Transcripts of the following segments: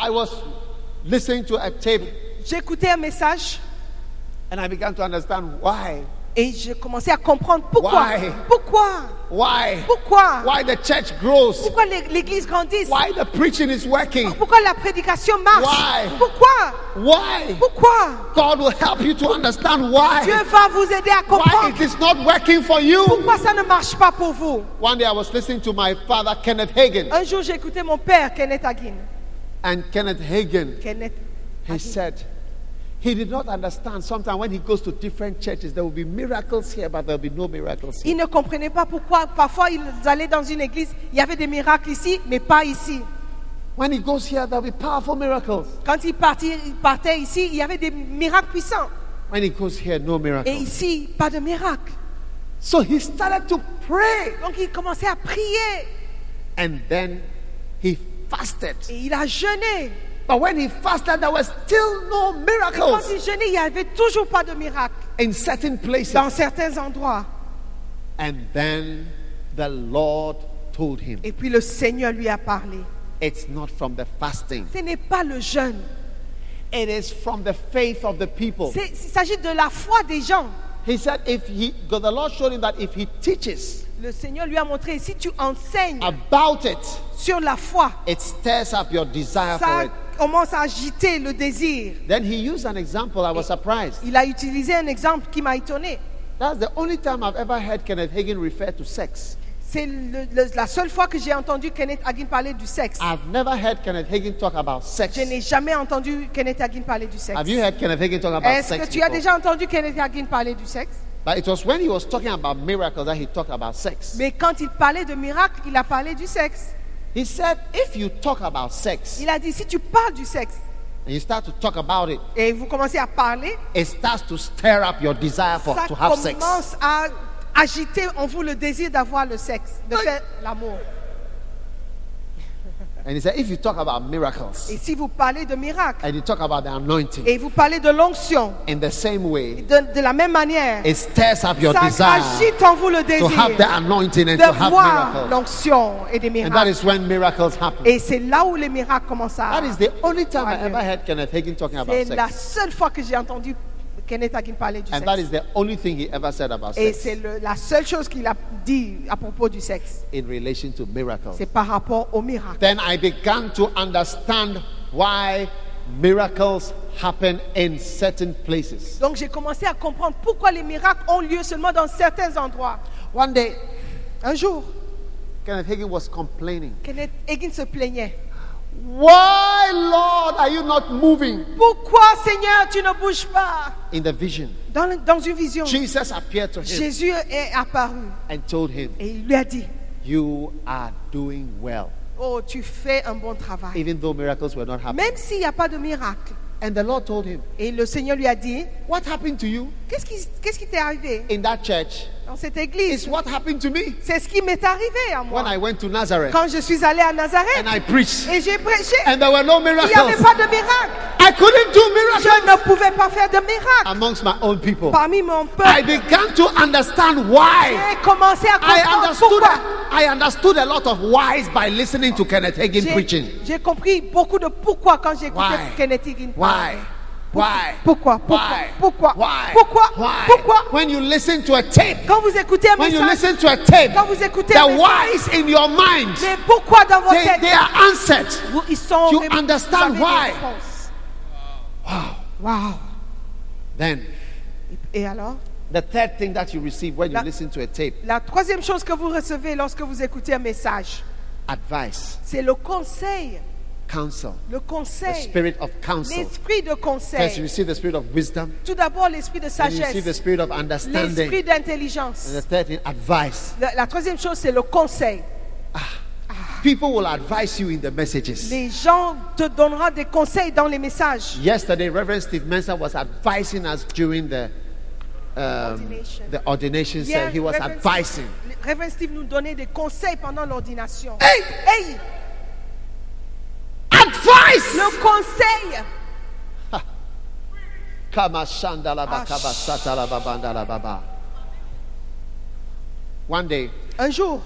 I was listening to a tape J'écoutais un message and I began to understand why. et j'ai commencé à comprendre pourquoi. Why? Pourquoi? Why? Pourquoi? Why the church grows. Pourquoi l'église grandisse? Why the preaching is working. Pourquoi la prédication marche? Why? Pourquoi? Why? Pourquoi? God will help you to understand why. Dieu va vous aider à Why comprendre it is not working for you. pourquoi ça ne marche pas pour vous. One day I was listening to my father, Kenneth Hagin. Un jour, j'ai écouté mon père, Kenneth Hagin. And Kenneth Hagin, Kenneth he Hagin. said, he did not understand. Sometimes when he goes to different churches, there will be miracles here, but there will be no miracles here. Il ne comprenait pas pourquoi parfois ils allaient dans une église, il y avait des miracles ici, mais pas ici. When he goes here, there will be powerful miracles. Quand il partait ici, il y avait des miracles puissants. When he goes here, no Et miracles. ici, pas de miracles. So he started to pray. Donc il commençait à prier And then he fasted. et il a jeûné. But when he fasted, there was still no Et quand miracles il jeûnait, il n'y avait toujours pas de miracles in certain places. dans certains endroits. And then the Lord told him, Et puis le Seigneur lui a parlé. it's not from the fasting. Ce n'est pas le jeûne. It is from the faith of the people. Il s'agit de la foi des gens. He said, the Lord showed him that if he teaches Le Seigneur lui a montré, si tu enseignes about it, sur la foi, it stirs up your desire for ça it. commence à agiter le désir. Then he used an example. I was surprised. Il a utilisé un exemple qui m'a étonné. That's the only time I've ever heard Kenneth Hagin refer to sex. C'est la seule fois que j'ai entendu Kenneth Hagin parler du sexe. I've never heard Kenneth Hagin talk about sex. Je n'ai jamais entendu Kenneth Hagin parler du sexe. Have you heard Kenneth Hagin talk about Est-ce sex que tu as before? déjà entendu Kenneth Hagin parler du sexe? But it was when he was talking about miracles that he talked about sex. Mais quand il parlait de miracles, il a parlé du sexe. He said, if you talk about sex Il a dit, si tu parles du sexe and you start to talk about it, et vous commencez à parler, it starts to stir up your desire ça to have sex. commence à agiter en vous le désir d'avoir le sexe, de faire l'amour. And he said, if you talk about miracles Et si vous parlez de miracles and you talk about the anointing, et vous parlez de l'onction, in the same way, de la même manière, it stirs up your ça desire agite en vous le to désir have the anointing and de to have voir miracles. l'onction et des And that miracles. is when miracles happen. Et c'est là où les miracles commencent à... That is the only time I Amen. ever heard Kenneth Hagin talking about C'est la sex. seule fois que j'ai entendu Kenneth Hagin parler du And that sexe. is the only thing he ever said about Et sex c'est la seule chose qu'il a dit à propos du sexe. in relation to miracles. C'est par rapport aux miracles. Then I began to understand why miracles happen in certain places. Donc j'ai commencé à comprendre pourquoi les miracles ont lieu seulement dans certains endroits. One day, Un jour, Kenneth Hagin was complaining. Kenneth Hagin se plaignait. Why, Lord, are you not moving? Pourquoi, Seigneur, tu ne bouges pas? In the vision, Dans une vision, Jesus appeared to him Jésus est apparu and told him, et il lui a dit, you are doing well, oh, tu fais un bon travail. even though miracles were not happening. Même s'il n'y a pas de miracle. And the Lord told him, Et le Seigneur lui a dit, what happened to you qu'est-ce qui t'est arrivé in that church dans cette is église? what happened to me C'est ce qui m'est arrivé à when moi. I went to Nazareth Quand je suis allé à Nazareth and I preached et j'ai prêché, and there were no il n'y avait miracles. pas de miracle. I couldn't do Je miracles ne pouvais pas faire de miracle amongst my own people. parmi mon I peuple. began to understand why. J'ai commencé à comprendre pourquoi. I understood a lot of whys by listening to Kenneth Hagin preaching. J'ai compris beaucoup de pourquoi quand j'ai écouté Why? Kenneth Hagin Why? parler. Why? Pourquoi? Why? Pourquoi? Why? Pourquoi? Why? Pourquoi? When you listen to a tape, Quand vous écoutez un when you message, listen to a tape, quand vous écoutez the un message, whys in your mind, mais pourquoi dans votre tête, they are answered. ils sont You vous understand avez des why? réponses. Wow. Wow. Then, Et alors? the third thing that you receive when you La- listen to a tape, La troisième chose que vous recevez lorsque vous écoutez un message, advice, c'est le conseil. counsel, Le the conseil. spirit of counsel. L'esprit de First, you conseil. receive the spirit of wisdom, Tout d'abord, l'esprit de then you receive the sagesse. spirit of understanding, L'esprit d'intelligence. and the third thing, advice. La troisième chose, c'est le conseil. People will advise you in the messages. Les gens te donneront des conseils dans les messages. Yesterday, Reverend Steve Mensah was advising us during the ordination. Hier, He was Reverend advising. Reverend Steve nous donnait des conseils pendant l'ordination. Hey! Hey, Advice! le conseil. Kama shandala ba kaba satala ba bandala ba ba. One day, Un jour,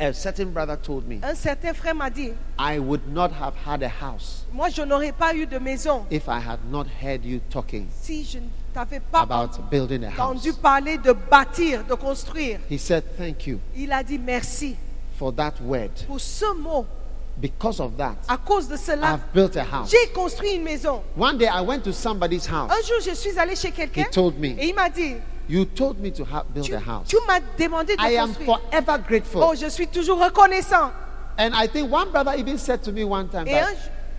A certain brother told me, Un certain frère m'a dit, I would not have had a house moi je n'aurais pas eu de maison if I had not heard you talking si je ne t'avais pas about building a entendu house. parler de bâtir, de construire. He said, thank you Il a dit merci for that word. pour ce mot. Because of that, À cause de cela, I've built a house. j'ai construit une maison. One day I went to somebody's house. Un jour, je suis allé chez He quelqu'un told me, et il m'a dit, you told me to build a house. tu m'as demandé de I am construire. forever grateful. Oh, je suis toujours reconnaissant. And I think one brother even said to me one time Et that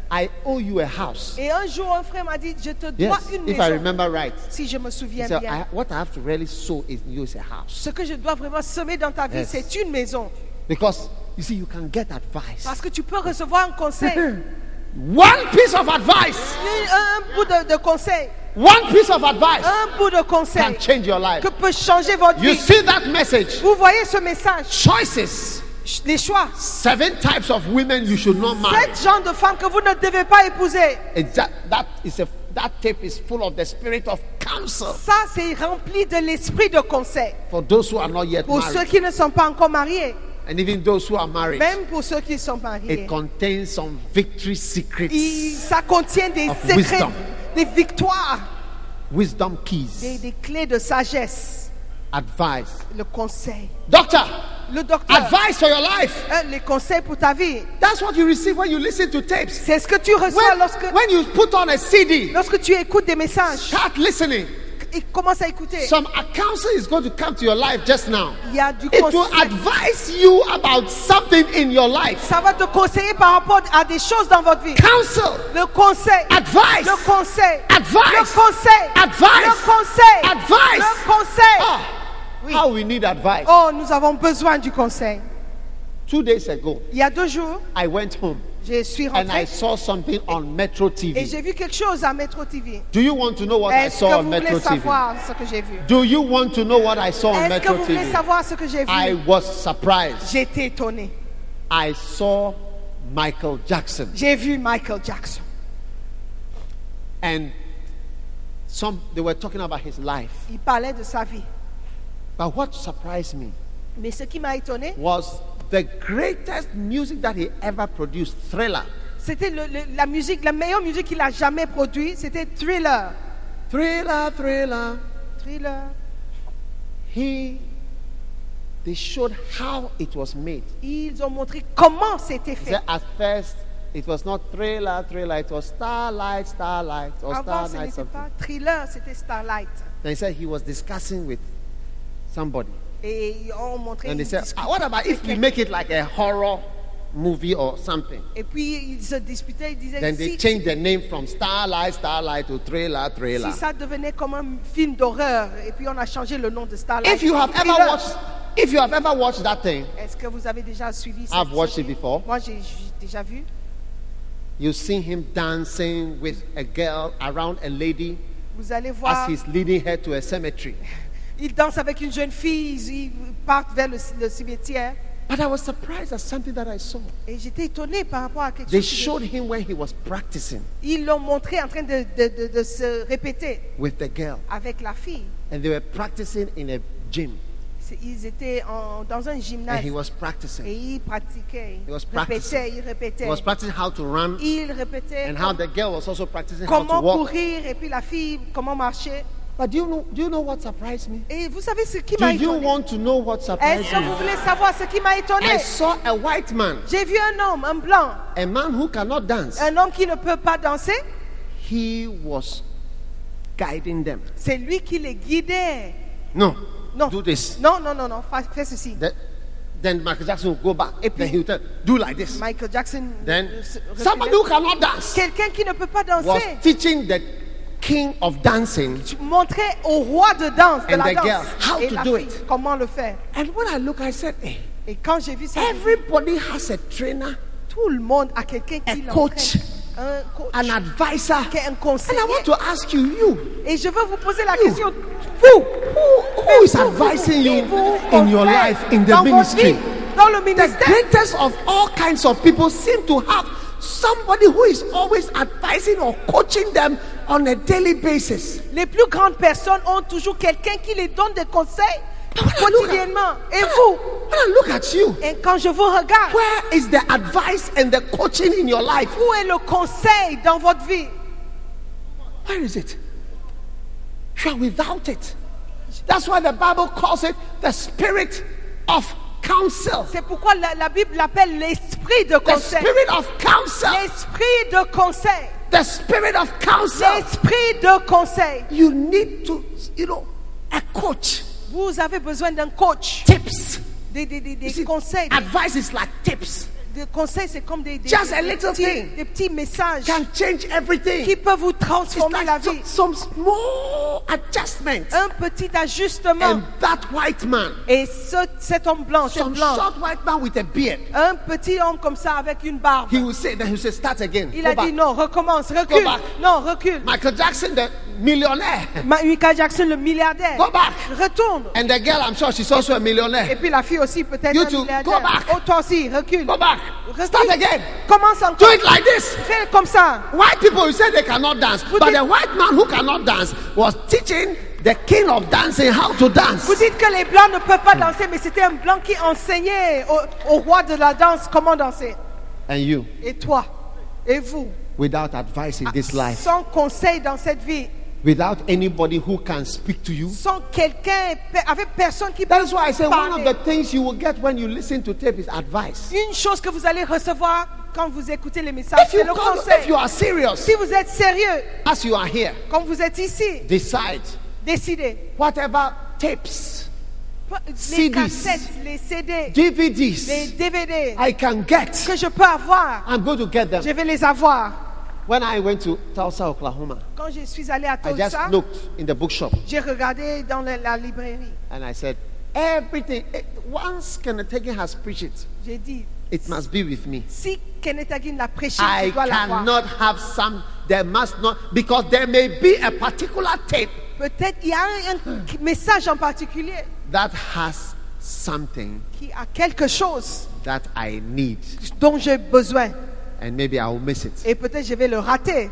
un, I owe you a house. et un jour, un frère m'a dit, je te dois Yes, une if I maison. remember right. Si je me He souviens said, bien. what I have to really sow in you is a house. Ce que je dois vraiment semer dans ta vie, Yes. c'est une maison. Because, you see, you can get advice. Parce que tu peux recevoir un conseil. One piece of advice. Un bout de conseil. One piece of advice Un bout de conseil can change your life. que peut changer votre You vie. see that message? Vous voyez ce message. Choices. Les choix. 7 types of women you should not marry. 7 genres de femmes que vous ne devez pas épouser. That tape is full of the spirit of counsel Ça, c'est rempli de l'esprit de conseil. for those who are not yet Pour ceux married. qui ne sont pas encore mariés. And even those who are married. Même pour ceux qui sont mariés. It contains some victory secrets, Ça contient des of secrets, wisdom. des victoires, wisdom keys, des clés de sagesse. advice. Le conseil. Doctor, Le docteur. advice for your life. Les conseils pour ta vie. That's what you receive when you listen to tapes. C'est ce que tu reçois When you put on a CD, lorsque tu écoutes des messages. start listening. Et commence à écouter. Some counsel is going to come to your life just now. Il y a du It will conseil. advise you about something in your life. Ça va te conseiller par rapport à des choses dans votre vie. Counsel, Le conseil. advice, Le conseil. advice, Le conseil. advice, Le conseil. advice. Le conseil. Ah, Oui. how we need advice. Oh, nous avons besoin du conseil. 2 days ago, Il y a 2 jours, I went home je suis and I rentrée saw something on Metro et TV. j'ai vu quelque chose à Metro TV. Do you want to know what I Est-ce saw que on vous Metro voulez TV? savoir ce que j'ai vu? Do you want to know what I saw on Est-ce que Metro vous voulez TV? savoir ce que j'ai I vu? was surprised. J'étais étonnée. I saw Michael Jackson, J'ai vu Michael Jackson. and they were talking about his life. Il parlait de sa vie. But what surprised me Mais ce qui m'a étonné, was the greatest music that he ever produced, Thriller. c'était la musique, la meilleure musique qu'il a jamais produite, c'était Thriller. Thriller, Thriller. Thriller. They showed how it was made. Ils ont montré comment c'était fait. At first, it was not Thriller, Thriller. It was Starlight, Starlight, or Avant, ce Starlight n'était something. pas Thriller, c'était Starlight. Then he said he was discussing with somebody. Et ils ont montré. And they ils said, discutaient what about if we avec make it like a horror movie or something? Et puis ils se disputaient, ils disaient Then they changed the name from Starlight, Starlight to Thriller, Thriller. si ça devenait comme un film d'horreur, et puis on a changé le nom de Starlight. If you have Thriller. ever watched that thing, Est-ce que vous avez déjà suivi ça? I've watched it before. Moi, j'ai déjà vu. you see him dancing with a girl around a lady Vous allez voir, as he's leading her to a cemetery. il danse avec une jeune fille, ils partent vers le cimetière. But I was surprised at something that I saw. Et j'étais étonnée par rapport à quelque They chose. showed him when he was practicing Ils l'ont montré en train de se répéter with the girl. avec la fille. And they were practicing in a gym. Ils étaient dans un And gymnase he was et practicing. ils pratiquaient. He was Ils He répétaient. was practicing how to run Ils répétaient and how the girl was also practicing how to comment walk. courir et puis la fille comment marcher. But do you know what surprised me? Et vous savez ce qui Do m'a you étonné? want to know what surprised Est-ce que vous me? voulez savoir ce qui m'a étonné? I saw a white man, J'ai vu un homme, un blanc, a man who cannot dance. un homme qui ne peut pas danser. He was guiding them. C'est lui qui les guidait. No, Non. do this. Non, fais ceci. Then Michael Jackson will go back. Et puis- Then he will tell, do like this. Michael Jackson. Then reculait. somebody who cannot dance Quelqu'un qui ne peut pas was danser. teaching the king of dancing. Montrer au roi de danse, de And la the danse, girl how et to la do fille, it. comment le faire. And when I look, I said, hey, Et quand j'ai vu ça, everybody has a trainer, tout le monde a quelqu'un a qui coach, l'entraîne. Un coach, an advisor. un And conseiller. I want to ask you, Et je veux vous poser la question, vous, who is advising you in your life, in the dans votre ministry? vie, dans le The ministère. greatest of all kinds of people seem to have somebody who is always advising or coaching them on a daily basis. Les plus grandes personnes ont toujours quelqu'un qui les donne des conseils quotidiennement. Et vous, When I look at you, et quand je vous regarde, where is the advice and the coaching in your life? où est le conseil dans votre vie? Where is it? You are without it. That's why the Bible calls it the spirit of counsel. C'est pourquoi la Bible l'appelle l'esprit de The conseil. spirit of counsel. L'esprit de conseil. The spirit of counsel. L'esprit de conseil. You need to, a coach. Vous avez besoin d'un coach. Tips. Des You see, conseils. advice is like tips. Des conseils, c'est comme des Just a little thing des petits messages can change everything. qui peuvent vous It's transformer la like vie. some small adjustment. Un petit ajustement. And that white man, Et cet homme blanc, cette some blanche, short white man with a beard, un petit homme comme ça avec une barbe. he will say, start again. Il Go a dit back. non, recommence, recule. back. Non, recule. Michael Jackson, the millionaire. Michael Jackson, le milliardaire. Go back. Retourne. And the girl, I'm sure she's also a Et millionaire. puis la fille aussi peut-être You un too. milliardaire. Go back. Oh, toi aussi, recule. Go back. Recule. Start again. Commence Do encore. it like this. Fais comme ça. White people, you say they cannot dance. Vous But dites- the white man who cannot dance was teaching the king of dancing how to dance. Vous dites que les blancs ne peuvent pas danser, mais c'était un blanc qui enseignait au roi de la danse comment danser. And you, Et toi, et vous, without advice in this life, sans conseil dans cette vie, without anybody who can speak to you. sans quelqu'un, avec personne qui That peut is why I say one of parler. the things you will get when you listen to tape is advice. Une chose que vous allez recevoir quand vous écoutez les messages, If you, c'est le if conseil. you are serious, Si vous êtes sérieux, as you are here, quand vous êtes ici, decide décidez. whatever tapes, Les CDs, cassettes, les CD, les DVDs DVD I can get. que je peux avoir, I'm going to get them. je vais les avoir. When I went to Tulsa, Oklahoma, Quand je suis allé à I just Tulsa, looked in the bookshop j'ai regardé dans la librairie. and I said, everything, once Kenneth Hagin has preached it, J'ai dit, it must be with me. si Kenneth Hagin l'a prêché, I je dois l'avoir. cannot have some, there must not, because there may be a particular tape Peut-être il y a un message en particulier that has something qui a quelque chose that I need, dont j'ai besoin. and maybe I will miss it. Et peut-être je vais le rater.